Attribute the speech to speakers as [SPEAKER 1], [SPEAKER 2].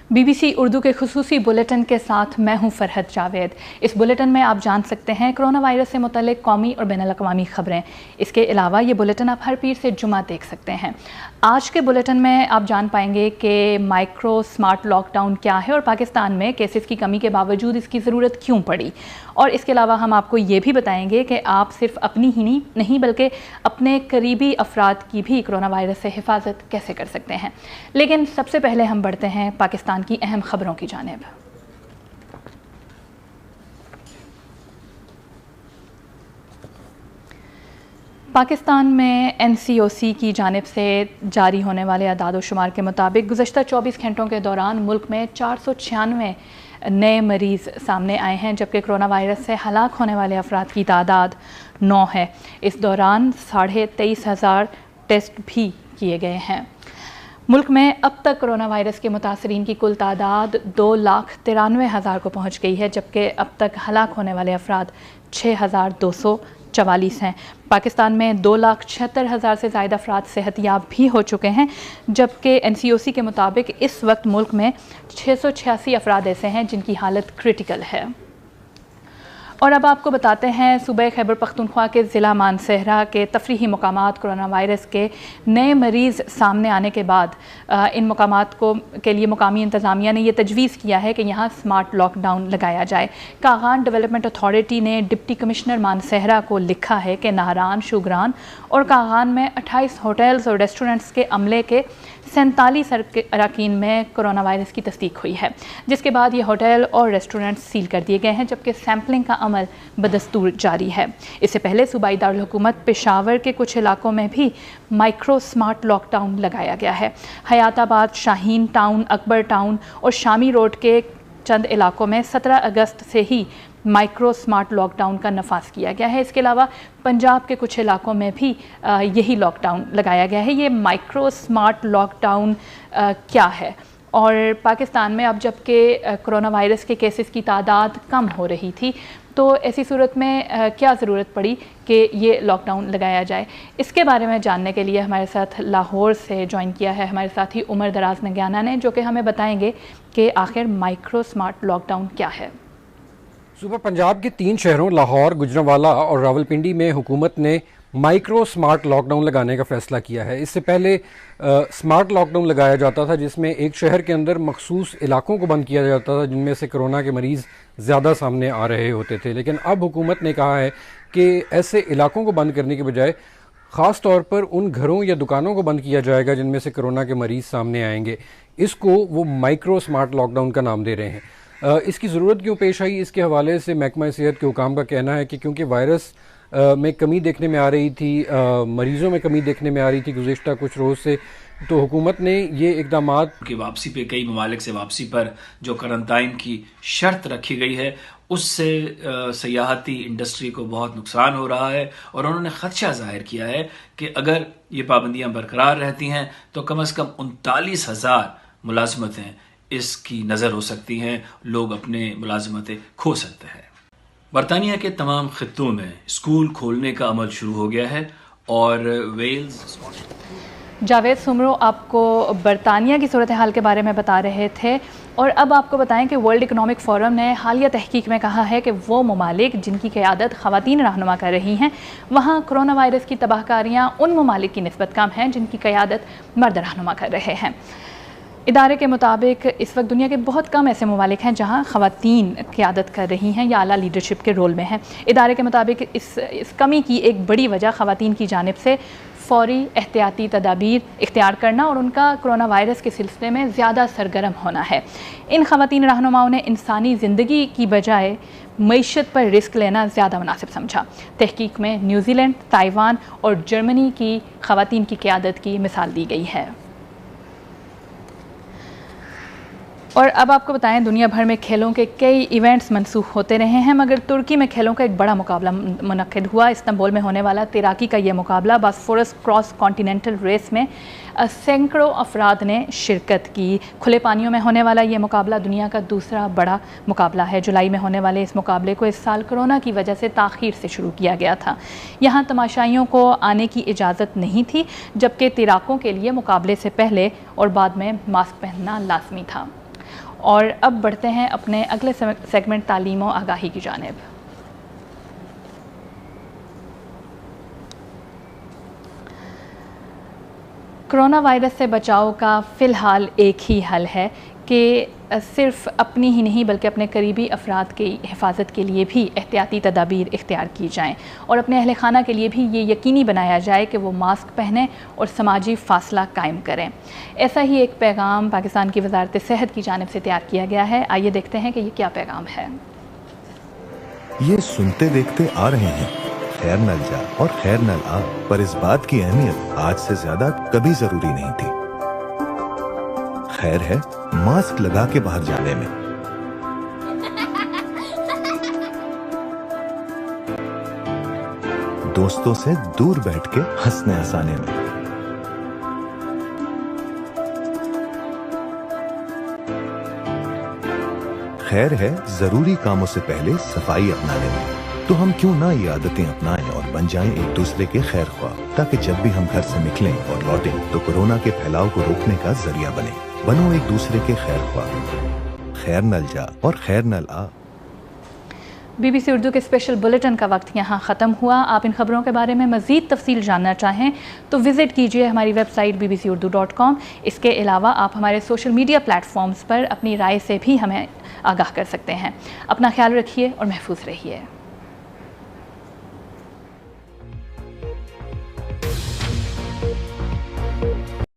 [SPEAKER 1] BBC Urdu के खुसूसी bulletin के साथ मैं हूं फरहत जावेद। इस बुलेटिन में आप जान सकते हैं कोरोना वायरस से मुतल्लिक कौमी और बैनुल-अक़वामी खबरें। इसके अलावा ये बुलेटिन आप हर पीर से जुमा देख सकते हैं। आज के बुलेटिन में आप जान पाएंगे कि माइक्रो स्मार्ट लॉकडाउन क्या है और पाकिस्तान में केसेस की कमी के बावजूद इसकी ज़रूरत क्यों पड़ी। और इसके अलावा हम आपको ये भी बताएंगे कि आप सिर्फ अपनी ही नहीं बल्कि अपने करीबी अफराद की भी कोरोना वायरस से हिफाजत कैसे कर सकते हैं। लेकिन सबसे पहले हम बढ़ते हैं पाकिस्तान की अहम खबरों की जानिब। पाकिस्तान में NCOC की जानिब से जारी होने वाले अदाद व शुमार के मुताबिक गुज़श्ता 24 घंटों के दौरान मुल्क में 496 नए मरीज़ सामने आए हैं, जबकि कोरोना वायरस से हलाक होने वाले अफराद की तादाद 9 है। इस दौरान 23,500 टेस्ट भी किए गए हैं। मुल्क में अब तक कोरोना वायरस के मुतासरीन की कुल तादाद 2,93,000 को पहुँच गई है, जबकि अब तक हलाक होने वाले अफराद 6,244 हैं। पाकिस्तान में 2,76,000 से ज़्यादा अफराद सेहतयाब भी हो चुके हैं, जबकि NCOC के मुताबिक इस वक्त मुल्क में 686 अफराद ऐसे हैं जिनकी हालत क्रिटिकल है। और अब आपको बताते हैं सूबे खैबर पख्तूनख्वा के ज़िला मानसहरा के तफरीही मकामात कोरोना वायरस के नए मरीज़ सामने आने के बाद इन मकामात के लिए मुकामी इंतज़ामिया ने यह तजवीज़ किया है कि यहाँ स्मार्ट लॉकडाउन लगाया जाए। कागान डेवलपमेंट अथॉरिटी ने डिप्टी कमिश्नर मानसहरा को लिखा है कि नाहरान, शुगरान और कागान में 28 होटल्स और रेस्टोरेंट्स के अमले के 47 अरकान में कोरोना वायरस की तस्दीक हुई है, जिसके बाद ये होटल और रेस्टोरेंट्स सील कर दिए गए हैं, जबकि सैम्पलिंग का अमल बदस्तूर जारी है। इससे पहले सूबाई दारुल हुकूमत पेशावर के कुछ इलाकों में भी माइक्रो स्मार्ट लॉकडाउन लगाया गया है। हयाताबाद, शाहीन टाउन, अकबर टाउन और शामी रोड के चंद इलाकों में 17 अगस्त से ही माइक्रो स्मार्ट लॉकडाउन का नफाज किया गया है। इसके अलावा पंजाब के कुछ इलाकों में भी यही लॉकडाउन लगाया गया है। ये माइक्रो स्मार्ट लॉकडाउन क्या है? और पाकिस्तान में अब जबकि कोरोना वायरस के केसेस की तादाद कम हो रही थी, तो ऐसी सूरत में क्या ज़रूरत पड़ी कि ये लॉकडाउन लगाया जाए? इसके बारे में जानने के लिए हमारे साथ लाहौर से ज्वाइन किया है हमारे साथी उमर दराज नग्याना ने, जो कि हमें बताएंगे कि आखिर माइक्रो स्मार्ट लॉकडाउन क्या है।
[SPEAKER 2] सुबह पंजाब के 3 शहरों लाहौर, गुजरांवाला और रावलपिंडी में हुकूमत ने माइक्रो स्मार्ट लॉकडाउन लगाने का फ़ैसला किया है। इससे पहले स्मार्ट लॉकडाउन लगाया जाता था, जिसमें एक शहर के अंदर मखसूस इलाकों को बंद किया जाता था जिनमें से कोरोना के मरीज़ ज़्यादा सामने आ रहे होते थे। लेकिन अब हुकूमत ने कहा है कि ऐसे इलाकों को बंद करने के बजाय ख़ास तौर पर उन घरों या दुकानों को बंद किया जाएगा जिनमें से कोरोना के मरीज़ सामने आएंगे। इसको वो माइक्रो स्मार्ट लॉकडाउन का नाम दे रहे हैं। इसकी ज़रूरत क्यों पेश आई, इसके हवाले से महकमा सेहत के हुकाम का कहना है कि क्योंकि वायरस में कमी देखने में आ रही थी, मरीज़ों में कमी देखने में आ रही थी गुज़िश्ता कुछ रोज़ से, तो हुकूमत ने ये इक़दामात
[SPEAKER 3] की वापसी पे, कई ममालिक से वापसी पर जो करंटाइन की शर्त रखी गई है, उससे सयाहती इंडस्ट्री को बहुत नुकसान हो रहा है। और उन्होंने ख़दशा ज़ाहिर किया है कि अगर ये पाबंदियाँ बरकरार रहती हैं तो कम से कम 39,000 मुलाजमतें इसकी नज़र हो सकती हैं, लोग अपने मुलाजमतें खो सकते हैं। बरतानिया के तमाम खित्तों में स्कूल खोलने का अमल शुरू हो गया है और वेल्स।
[SPEAKER 1] जावेद सुमरो आपको बरतानिया की सूरत हाल के बारे में बता रहे थे, और अब आपको बताएं कि वर्ल्ड इकनॉमिक फोरम ने हालिया तहकीक में कहा है कि वो ममालिक जिनकी क़यादत ख़वातीन रहनुमा कर रही हैं, वहाँ कोरोना वायरस की तबाहकारियाँ उन ममालिक की निस्बत कम हैं जिनकी क़यादत मर्द रहनुमा कर रहे हैं। इदारे के मुताबिक इस वक्त दुनिया के बहुत कम ऐसे ममालिक हैं जहां ख़वातीन क़यादत कर रही हैं या आला लीडरशिप के रोल में हैं। इदारे के मुताबिक इस कमी की एक बड़ी वजह ख़वातीन की जानिब से फ़ौरी एहतियाती तदाबीर इख्तियार करना और उनका कोरोना वायरस के सिलसिले में ज़्यादा सरगर्म होना है। इन ख़वातीन रहनुमाओं ने इंसानी ज़िंदगी की बजाय मईशत पर रिस्क लेना ज़्यादा मुनासिब समझा। तहकीक में न्यूज़ीलैंड, ताइवान और जर्मनी की ख़वातीन की क़यादत की मिसाल दी गई है। और अब आपको बताएं, दुनिया भर में खेलों के कई इवेंट्स मनसूख होते रहे हैं, मगर तुर्की में खेलों का एक बड़ा मुकाबला मुनक्किद हुआ। इस्तांबुल में होने वाला तैराकी का ये मुकाबला बॉस्फोरस क्रॉस कॉन्टिनेंटल रेस में सैकड़ों अफराद ने शिरकत की। खुले पानियों में होने वाला ये मुकाबला दुनिया का दूसरा बड़ा मुकाबला है। जुलाई में होने वाले इस मुकाबले को इस साल कोरोना की वजह से ताख़ीर से शुरू किया गया था। यहाँ तमाशाइयों को आने की इजाज़त नहीं थी, जबकि तैराकों के लिए मुकाबले से पहले और बाद में मास्क पहनना लाजमी था। और अब बढ़ते हैं अपने अगले सेगमेंट तालीम और आगाही की जानिब। कोरोना वायरस से बचाव का फ़िलहाल एक ही हल है कि सिर्फ अपनी ही नहीं बल्कि अपने करीबी अफराद की हिफाजत के लिए भी एहतियाती तदाबीर इख्तियार की जाएँ और अपने अहल खाना के लिए भी ये यकीनी बनाया जाए कि वो मास्क पहनें और समाजी फ़ासला कायम करें। ऐसा ही एक पैगाम पाकिस्तान की वजारत सेहत की जानिब से तैयार किया गया है। आइए देखते हैं कि ये क्या पैगाम है।
[SPEAKER 4] ये सुनते देखते आ रहे हैं, खैर नल जा और खैर नल आ, पर इस बात की अहमियत आज से ज्यादा कभी जरूरी नहीं थी। खैर है मास्क लगा के बाहर जाने में, दोस्तों से दूर बैठ के हंसने हंसाने में, खैर है जरूरी कामों से पहले सफाई अपनाने में। तो हम क्यों ना ये आदतें अपनाएं और बन जाएं एक दूसरे के खैर ख्वाह, ताकि जब भी हम घर से निकलें और लौटें तो कोरोना के फैलाव को रोकने का जरिया बने। बनो एक दूसरे के खैर ख्वाह। खैर नल जा और खैर नल आ।
[SPEAKER 1] BBC उर्दू के स्पेशल बुलेटिन का वक्त यहाँ ख़त्म हुआ। आप इन खबरों के बारे में मज़ीद तफसील जानना चाहें तो विज़िट कीजिए हमारी वेबसाइट bbcurdu.com। इसके अलावा आप हमारे सोशल मीडिया प्लेटफॉर्म्स पर अपनी राय से भी हमें आगाह कर सकते हैं। अपना ख्याल रखिए और महफूज रहिए।